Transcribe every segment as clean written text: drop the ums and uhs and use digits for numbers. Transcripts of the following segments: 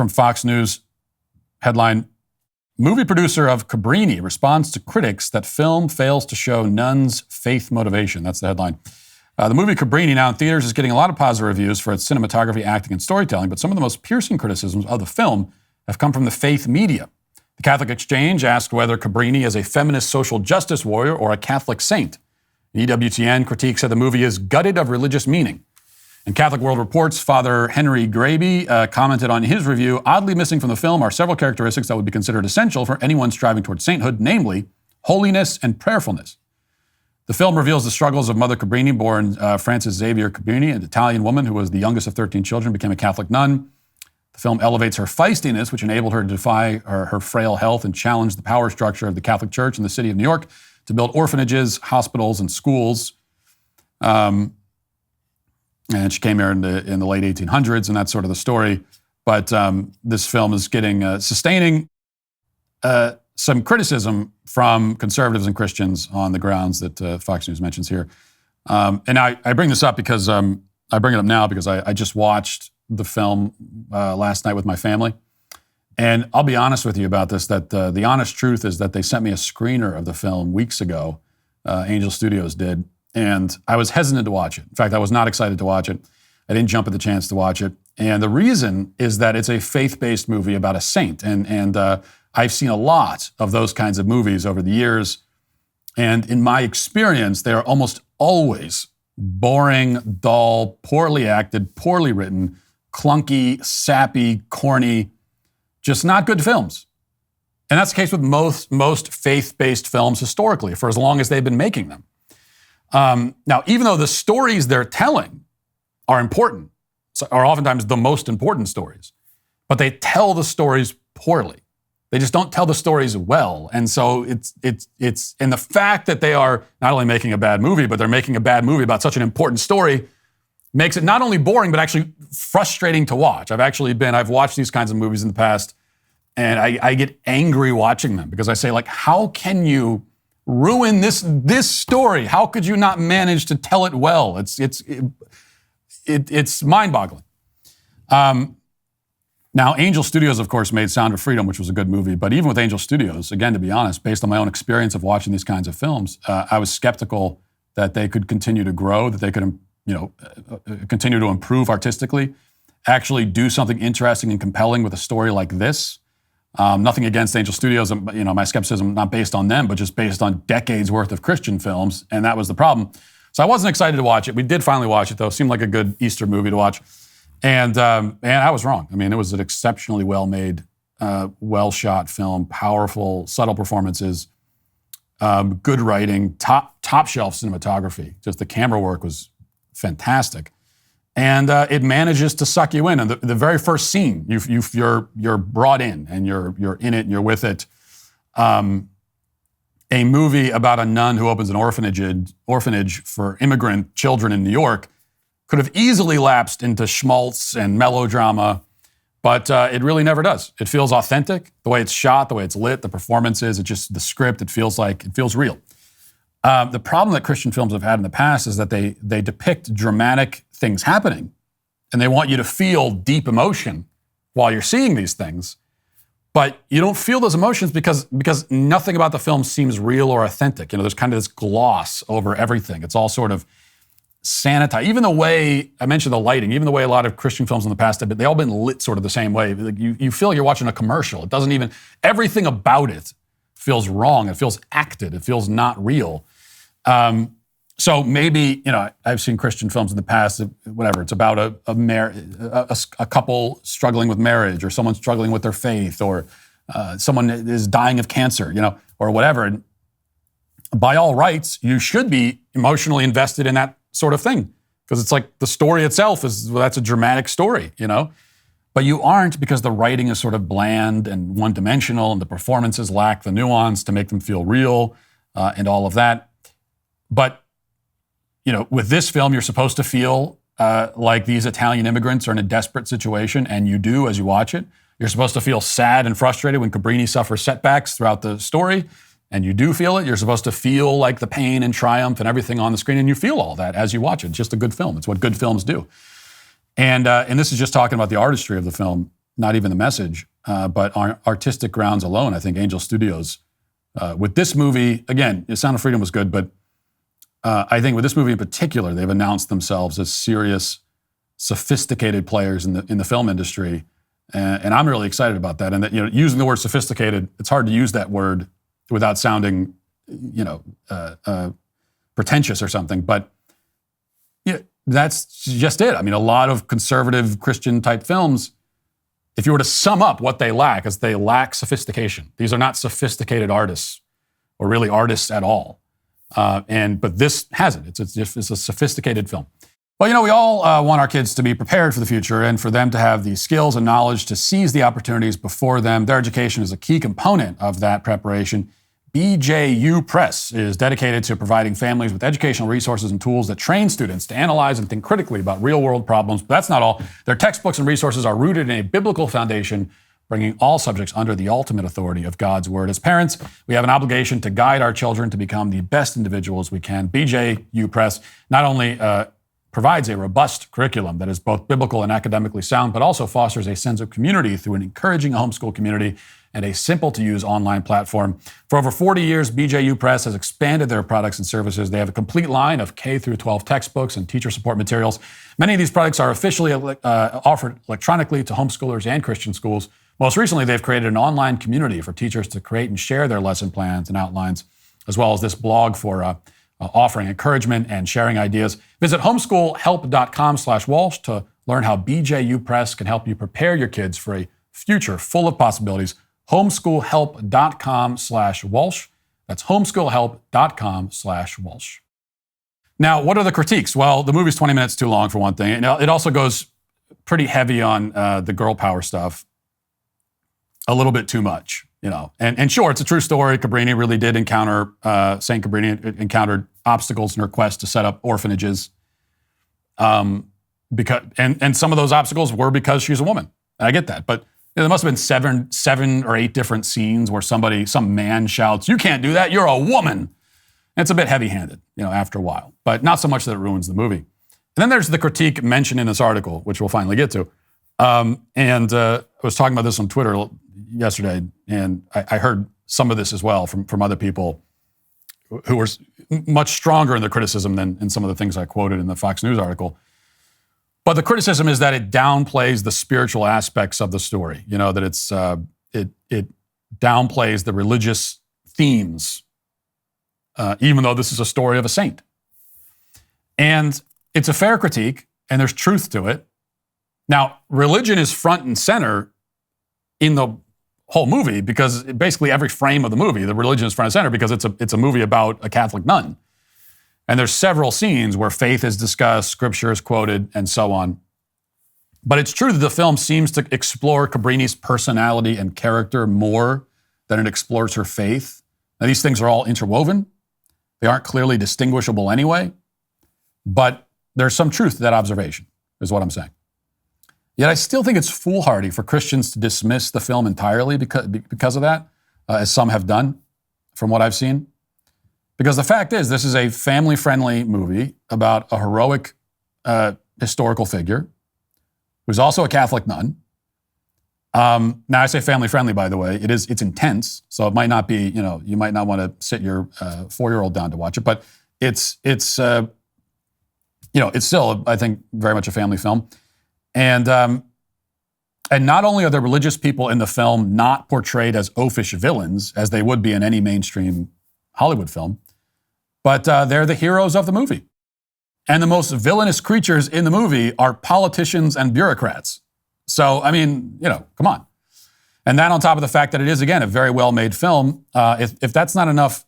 from Fox News. Headline, movie producer of Cabrini responds to critics that film fails to show nuns' faith motivation. That's the headline. The movie Cabrini, now in theaters, is getting a lot of positive reviews for its cinematography, acting, and storytelling, but some of the most piercing criticisms of the film have come from the faith media. The Catholic Exchange asked whether Cabrini is a feminist social justice warrior or a Catholic saint. The EWTN critique said the movie is gutted of religious meaning. And Catholic World Report's Father Henry Graby commented on his review, oddly missing from the film are several characteristics that would be considered essential for anyone striving toward sainthood, namely holiness and prayerfulness. The film reveals the struggles of Mother Cabrini, born Frances Xavier Cabrini, an Italian woman who was the youngest of 13 children, became a Catholic nun. The film elevates her feistiness, which enabled her to defy her frail health and challenge the power structure of the Catholic Church in the city of New York to build orphanages, hospitals, and schools. And she came here in the late 1800s, and that's sort of the story. But this film is getting sustaining some criticism from conservatives and Christians on the grounds that Fox News mentions here. And I bring this up because I bring it up now because I just watched the film last night with my family. And I'll be honest with you about this, that the honest truth is that they sent me a screener of the film weeks ago. Angel Studios did. And I was hesitant to watch it. In fact, I was not excited to watch it. I didn't jump at the chance to watch it. And the reason is that it's a faith-based movie about a saint. And I've seen a lot of those kinds of movies over the years. And in my experience, they are almost always boring, dull, poorly acted, poorly written, clunky, sappy, corny, just not good films. And that's the case with most faith-based films historically, for as long as they've been making them. Now, even though the stories they're telling are important, are oftentimes the most important stories, but they tell the stories poorly. They just don't tell the stories well. And so it's and the fact that they are not only making a bad movie, but they're making a bad movie about such an important story makes it not only boring, but actually frustrating to watch. I've watched these kinds of movies in the past, and I get angry watching them because I say, like, how can you ruin this story? How could you not manage to tell it well? It's mind-boggling. Now, Angel Studios, of course, made Sound of Freedom, which was a good movie. But even with Angel Studios, again, to be honest, based on my own experience of watching these kinds of films, I was skeptical that they could continue to grow, that they could, continue to improve artistically, actually do something interesting and compelling with a story like this. Nothing against Angel Studios, my skepticism not based on them, but just based on decades worth of Christian films, and that was the problem. So I wasn't excited to watch it. We did finally watch it, though. It seemed like a good Easter movie to watch. And I was wrong. I mean, it was an exceptionally well-made, well-shot film, powerful, subtle performances, good writing, top-shelf cinematography. Just the camera work was fantastic. And it manages to suck you in. And the very first scene, you're brought in, and you're in it, and you're with it. A movie about a nun who opens an orphanage for immigrant children in New York could have easily lapsed into schmaltz and melodrama, but it really never does. It feels authentic, the way it's shot, the way it's lit, the performances, the script, it feels real. The problem that Christian films have had in the past is that they depict dramatic things happening, and they want you to feel deep emotion while you're seeing these things, but you don't feel those emotions because nothing about the film seems real or authentic. There's kind of this gloss over everything. It's all sort of sanitized. Even the way, I mentioned the lighting, even the way a lot of Christian films in the past have been, they've all been lit sort of the same way. Like you feel like you're watching a commercial. It doesn't even, everything about it feels wrong. It feels acted. It feels not real. So maybe, I've seen Christian films in the past, whatever, it's about a couple struggling with marriage, or someone struggling with their faith, or someone is dying of cancer, or whatever. And by all rights, you should be emotionally invested in that sort of thing, because it's like the story itself that's a dramatic story, But you aren't, because the writing is sort of bland and one-dimensional, and the performances lack the nuance to make them feel real, and all of that. But with this film, you're supposed to feel like these Italian immigrants are in a desperate situation, and you do as you watch it. You're supposed to feel sad and frustrated when Cabrini suffers setbacks throughout the story, and you do feel it. You're supposed to feel like the pain and triumph and everything on the screen, and you feel all that as you watch it. It's just a good film. It's what good films do. And this is just talking about the artistry of the film. not even the message, but on artistic grounds alone, I think Angel Studios, with this movie, again, Sound of Freedom was good, but I think with this movie in particular, they've announced themselves as serious, sophisticated players in the film industry, and I'm really excited about that. And that, using the word sophisticated, it's hard to use that word without sounding, pretentious or something. But that's just it. I mean, a lot of conservative Christian type films, if you were to sum up what they lack, is they lack sophistication. These are not sophisticated artists, or really artists at all. But this has it. It's a sophisticated film. Well, we all want our kids to be prepared for the future and for them to have the skills and knowledge to seize the opportunities before them. Their education is a key component of that preparation. BJU Press is dedicated to providing families with educational resources and tools that train students to analyze and think critically about real-world problems. But that's not all. Their textbooks and resources are rooted in a biblical foundation, bringing all subjects under the ultimate authority of God's Word. As parents, we have an obligation to guide our children to become the best individuals we can. BJU Press not only provides a robust curriculum that is both biblical and academically sound, but also fosters a sense of community through an encouraging homeschool community and a simple-to-use online platform. For over 40 years, BJU Press has expanded their products and services. They have a complete line of K through 12 textbooks and teacher support materials. Many of these products are officially offered electronically to homeschoolers and Christian schools. Most recently, they've created an online community for teachers to create and share their lesson plans and outlines, as well as this blog for offering encouragement and sharing ideas. Visit homeschoolhelp.com/Walsh to learn how BJU Press can help you prepare your kids for a future full of possibilities. homeschoolhelp.com/Walsh. That's homeschoolhelp.com/Walsh. Now, what are the critiques? Well, the movie's 20 minutes too long for one thing. It also goes pretty heavy on the girl power stuff. A little bit too much, And sure, it's a true story. Cabrini really did encounter, Saint Cabrini encountered obstacles in her quest to set up orphanages. And some of those obstacles were because she's a woman. And I get that. But there must have been seven or eight different scenes where some man shouts, "You can't do that, you're a woman." And it's a bit heavy-handed, after a while. But not so much that it ruins the movie. And then there's the critique mentioned in this article, which we'll finally get to. I was talking about this on Twitter yesterday, and I heard some of this as well from other people who were much stronger in their criticism than in some of the things I quoted in the Fox News article. But the criticism is that it downplays the spiritual aspects of the story. That it downplays the religious themes, even though this is a story of a saint. And it's a fair critique, and there's truth to it. Now, religion is front and center in the whole movie because basically every frame of the movie, the religion is front and center because it's a movie about a Catholic nun. And there's several scenes where faith is discussed, scripture is quoted, and so on. But it's true that the film seems to explore Cabrini's personality and character more than it explores her faith. Now, these things are all interwoven. They aren't clearly distinguishable anyway. But there's some truth to that observation, is what I'm saying. Yet I still think it's foolhardy for Christians to dismiss the film entirely because of that, as some have done, from what I've seen. Because the fact is, this is a family-friendly movie about a heroic historical figure who's also a Catholic nun. Now, I say family-friendly, by the way. It's intense, so it might not be, you might not want to sit your 4-year-old down to watch it, but it's still, I think, very much a family film. And not only are the religious people in the film not portrayed as oafish villains, as they would be in any mainstream Hollywood film, but they're the heroes of the movie. And the most villainous creatures in the movie are politicians and bureaucrats. So, come on. And that on top of the fact that it is, again, a very well-made film, if that's not enough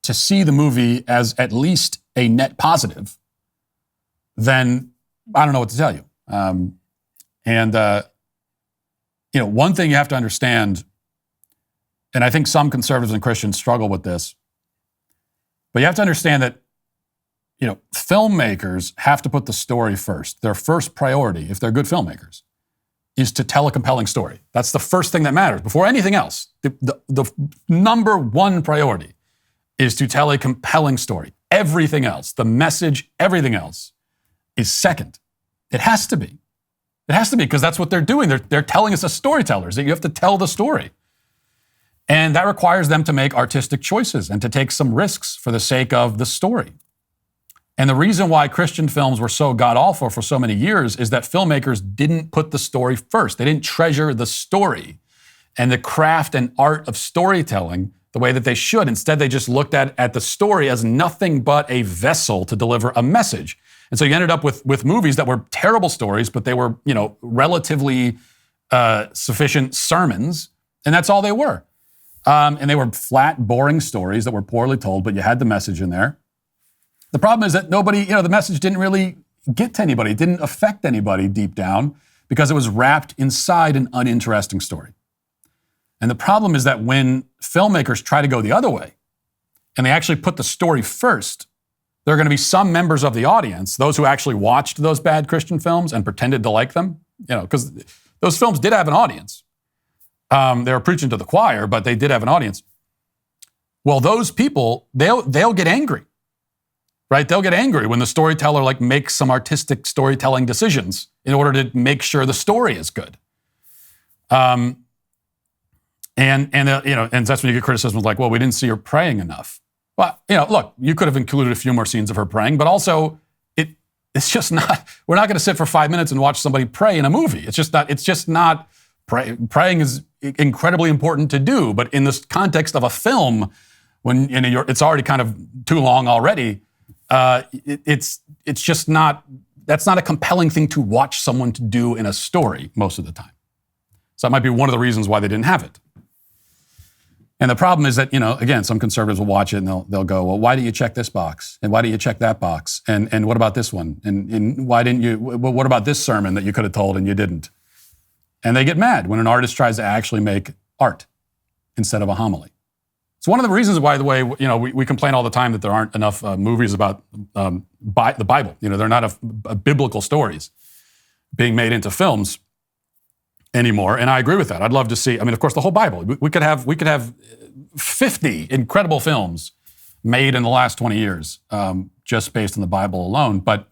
to see the movie as at least a net positive, then I don't know what to tell you. One thing you have to understand, and I think some conservatives and Christians struggle with this, but you have to understand that, filmmakers have to put the story first. Their first priority, if they're good filmmakers, is to tell a compelling story. That's the first thing that matters. Before anything else, the number one priority is to tell a compelling story. Everything else, the message, everything else is second. It has to be. It has to be, because that's what they're doing. They're telling us as storytellers that you have to tell the story. And that requires them to make artistic choices and to take some risks for the sake of the story. And the reason why Christian films were so god-awful for so many years is that filmmakers didn't put the story first. They didn't treasure the story and the craft and art of storytelling the way that they should. Instead, they just looked at the story as nothing but a vessel to deliver a message. And so you ended up with movies that were terrible stories, but they were, relatively sufficient sermons, and that's all they were. And they were flat, boring stories that were poorly told, but you had the message in there. The problem is that nobody, the message didn't really get to anybody. It didn't affect anybody deep down because it was wrapped inside an uninteresting story. And the problem is that when filmmakers try to go the other way and they actually put the story first, there are going to be some members of the audience, those who actually watched those bad Christian films and pretended to like them, because those films did have an audience. They were preaching to the choir, but they did have an audience. Well, those people, they'll get angry. Right? They'll get angry when the storyteller makes some artistic storytelling decisions in order to make sure the story is good. And that's when you get criticisms like, well, we didn't see her praying enough. Well, look, you could have included a few more scenes of her praying, but also it's just not, we're not going to sit for 5 minutes and watch somebody pray in a movie. It's just not, praying is incredibly important to do, but in this context of a film, when it's already kind of too long already, it's just not, that's not a compelling thing to watch someone to do in a story most of the time. So that might be one of the reasons why they didn't have it. And the problem is that, again, some conservatives will watch it and they'll go, well, why do you check this box? And why do you check that box? And what about this one? And why didn't you, what about this sermon that you could have told and you didn't? And they get mad when an artist tries to actually make art instead of a homily. It's one of the reasons why, we complain all the time that there aren't enough movies about the Bible. There are not enough biblical stories being made into films anymore, and I agree with that. I'd love to see. Of course, the whole Bible. We could have 50 incredible films made in the last 20 years just based on the Bible alone. But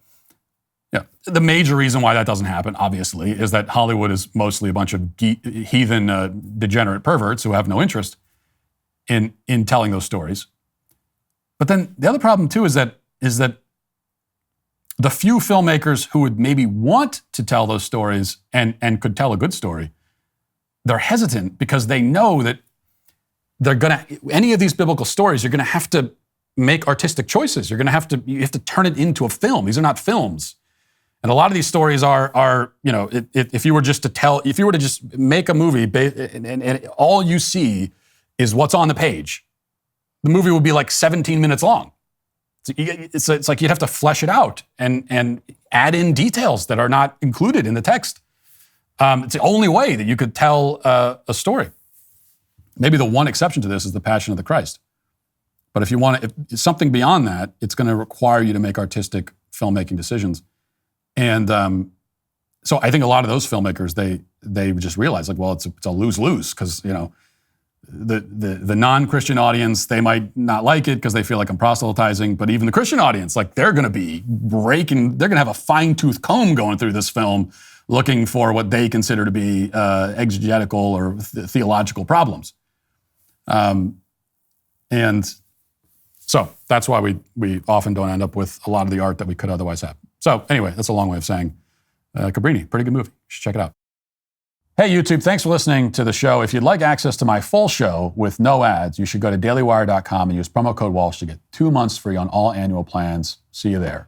the major reason why that doesn't happen, obviously, is that Hollywood is mostly a bunch of heathen, degenerate perverts who have no interest in telling those stories. But then the other problem too is that the few filmmakers who would maybe want to tell those stories and could tell a good story, they're hesitant because they know that any of these biblical stories, you're gonna have to make artistic choices. You have to turn it into a film. These are not films. And a lot of these stories are if you were to just make a movie and all you see is what's on the page, the movie would be like 17 minutes long. It's like you'd have to flesh it out and add in details that are not included in the text. It's the only way that you could tell a story. Maybe the one exception to this is the Passion of the Christ. But if you want something beyond that, it's going to require you to make artistic filmmaking decisions. And so I think a lot of those filmmakers, they just realize it's a lose-lose because, the non-Christian audience, they might not like it because they feel like I'm proselytizing, but even the Christian audience, they're going to have a fine-tooth comb going through this film looking for what they consider to be exegetical or theological problems. And so that's why we often don't end up with a lot of the art that we could otherwise have. So anyway, that's a long way of saying Cabrini, pretty good movie. You should check it out. Hey, YouTube, thanks for listening to the show. If you'd like access to my full show with no ads, you should go to dailywire.com and use promo code Walsh to get 2 months free on all annual plans. See you there.